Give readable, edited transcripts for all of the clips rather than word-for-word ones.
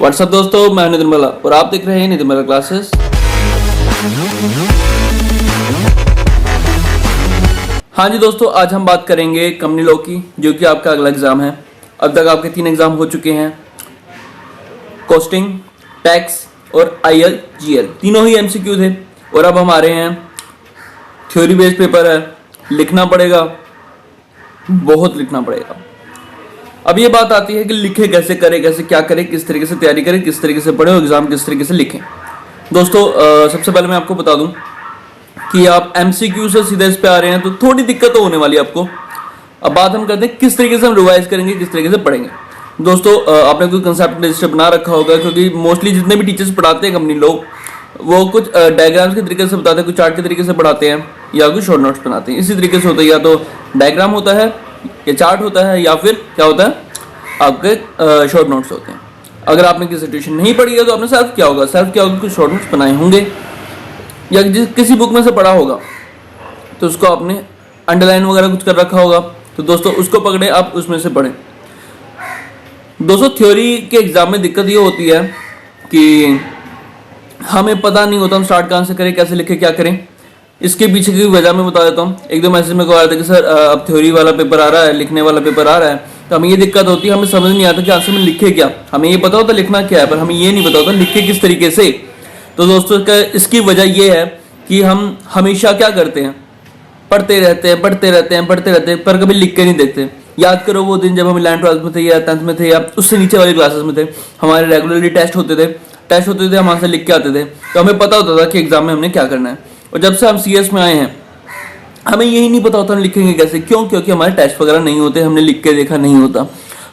WhatsApp दोस्तों, मैं नितिन मला और आप देख रहे हैं नितिन मला क्लासेस। हाँ जी दोस्तों, आज हम बात करेंगे कंपनी लॉ की, जो कि आपका अगला एग्जाम है। अब तक आपके 3 एग्जाम हो चुके हैं, कॉस्टिंग, टैक्स और ILGL। तीनों ही MCQ थे और अब हम आ रहे हैं, थ्योरी बेस्ड पेपर है, लिखना पड़ेगा, बहुत लिखना पड़ेगा। अब ये बात आती है कि लिखे कैसे करें, कैसे क्या करें, किस तरीके से तैयारी करें, किस तरीके से पढ़ें और एग्जाम किस तरीके से लिखें। दोस्तों सबसे पहले मैं आपको बता दूं कि आप MCQ से सीधे इस पे आ रहे हैं तो थोड़ी दिक्कत तो होने वाली है आपको। अब बात हम करते हैं किस तरीके से हम रिवाइज करेंगे, किस तरीके से पढ़ेंगे। दोस्तों आपने कोई कंसेप्ट रजिस्टर बना रखा होगा, क्योंकि मोस्टली जितने भी टीचर्स पढ़ाते हैं कंपनी लोग, वो कुछ डायग्राम्स के तरीके से बताते हैं, कुछ चार्ट के तरीके से पढ़ाते हैं या कुछ शॉर्ट नोट्स बनाते हैं। इसी तरीके से होता है, या तो डायग्राम होता है या चार्ट होता है या फिर क्या होता है, आपके शॉर्ट नोट्स होते हैं। अगर आपने किसी ट्यूशन नहीं पढ़ी है तो आपने सेल्फ क्या होगा, कुछ शॉर्ट नोट्स बनाए होंगे या किसी बुक में से पढ़ा होगा तो उसको आपने अंडरलाइन वगैरह कुछ कर रखा होगा। तो दोस्तों उसको पकड़े, आप उसमें से पढ़ें। दोस्तों थ्योरी के एग्जाम में दिक्कत ये होती है कि हमें पता नहीं होता हम स्टार्ट कहाँ से करें, कैसे लिखें, क्या करें। इसके पीछे की वजह मैं बता देता हूँ। एक दो मैसेज में को आया था कि सर अब थ्योरी वाला पेपर आ रहा है, लिखने वाला पेपर आ रहा है, तो हमें ये दिक्कत होती है, हमें समझ नहीं आता कि आंसर में लिखे क्या। हमें ये पता होता लिखना क्या है, पर हमें ये नहीं पता होता लिखे किस तरीके से। तो दोस्तों इसकी वजह ये है कि हम हमेशा क्या करते हैं, पढ़ते रहते हैं पर कभी लिख के नहीं देखते। याद करो वो दिन जब हम 11th 12th में थे या 10th में थे या उससे नीचे वाली क्लासेस में थे, हमारे रेगुलरली टेस्ट होते थे, हम आंसर लिख के आते थे, तो हमें पता होता था कि एग्जाम में हमने क्या करना है। और जब से हम CS में आए हैं, हमें यही नहीं पता होता हम लिखेंगे कैसे। क्यों? क्योंकि हमारे टेस्ट वगैरह नहीं होते, हमने लिख के देखा नहीं होता।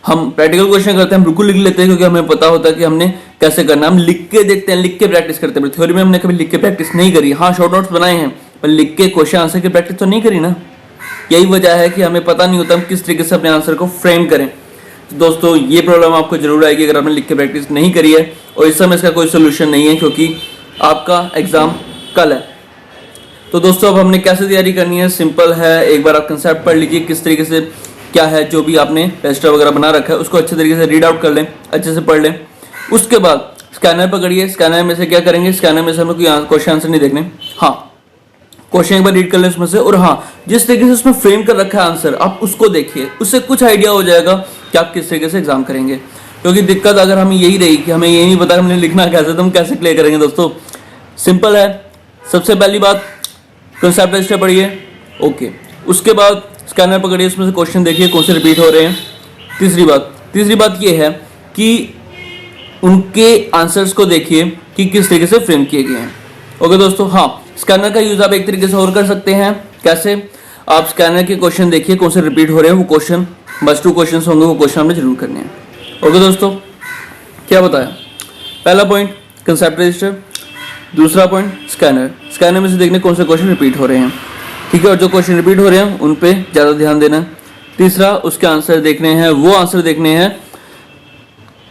हम प्रैक्टिकल क्वेश्चन करते हैं, हम बिल्कुल लिख लेते हैं, क्योंकि हमें पता होता है कि हमने कैसे करना है। हम लिख के देखते हैं, लिख के प्रैक्टिस करते हैं। थ्योरी में हमने कभी लिख के प्रैक्टिस नहीं करी। हाँ, शॉर्ट नोट्स बनाए हैं, पर लिख के क्वेश्चन आंसर की प्रैक्टिस तो नहीं करी ना। यही वजह है कि हमें पता नहीं होता हम किस तरीके से अपने आंसर को फ्रेम करें। तो दोस्तों ये प्रॉब्लम आपको जरूर आएगी अगर आपने लिख के प्रैक्टिस नहीं करी है, और इस समय इसका कोई सोल्यूशन नहीं है, क्योंकि आपका एग्जाम कल है। तो दोस्तों अब हमने कैसे तैयारी करनी है, सिंपल है। एक बार आप कंसेप्ट पढ़ लीजिए, किस तरीके से क्या है, जो भी आपने रजिस्टर वगैरह बना रखा है उसको अच्छे तरीके से रीड आउट कर लें, अच्छे से पढ़ लें। उसके बाद स्कैनर पकड़िए। स्कैनर में से क्या करेंगे, स्कैनर में से हमें कोई क्वेश्चन आंसर नहीं देखने। हाँ, क्वेश्चन एक बार रीड कर लें उसमें से, और हाँ जिस तरीके से उसमें फ्रेम कर रखा है आंसर, आप उसको देखिए। उससे कुछ आइडिया हो जाएगा कि आप किस तरीके से एग्जाम करेंगे। क्योंकि दिक्कत अगर हमें यही रही कि हमें यही नहीं पता हमने लिखना कैसे, तो हम कैसे क्लियर करेंगे। दोस्तों सिंपल है। सबसे पहली बात, कंसेप्ट रजिस्टर पढ़िए, ओके। उसके बाद स्कैनर पकड़िए, उसमें से क्वेश्चन देखिए कौन से रिपीट हो रहे हैं। तीसरी बात ये है कि उनके आंसर्स को देखिए कि किस तरीके से फ्रेम किए गए हैं। ओके दोस्तों, हाँ स्कैनर का यूज आप एक तरीके से और कर सकते हैं। कैसे? आप स्कैनर के क्वेश्चन देखिए कौन से रिपीट हो रहे हैं, वो क्वेश्चन बस 2 क्वेश्चन होंगे, वो क्वेश्चन हमने जरूर करने हैं। ओके दोस्तों, क्या बताया? पहला पॉइंट कंसेप्ट रजिस्टर, दूसरा पॉइंट स्कैनर में से देखने कौन से क्वेश्चन रिपीट हो रहे हैं, ठीक है, और जो क्वेश्चन रिपीट हो रहे हैं उन पे ज़्यादा ध्यान देना। तीसरा उसके आंसर देखने हैं, वो आंसर देखने हैं,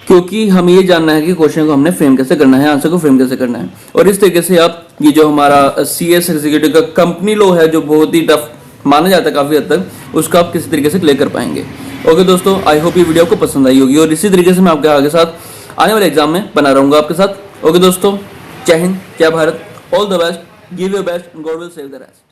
क्योंकि हमें ये जानना है कि क्वेश्चन को हमने फ्रेम कैसे करना है, आंसर को फ्रेम कैसे करना है। और इस तरीके से आप ये जो हमारा CS एग्जीक्यूटिव का कंपनी लॉ है, जो बहुत ही टफ माना जाता है काफ़ी हद तक, उसका आप किसी तरीके से क्लियर कर पाएंगे। ओके दोस्तों, आई होप ये वीडियो आपको पसंद आई होगी, और इसी तरीके से मैं आपके आगे साथ आने वाले एग्जाम में बना रहूँगा आपके साथ। ओके दोस्तों, जय हिंद, जय Bharat, all the best, give your best, God will save the rest.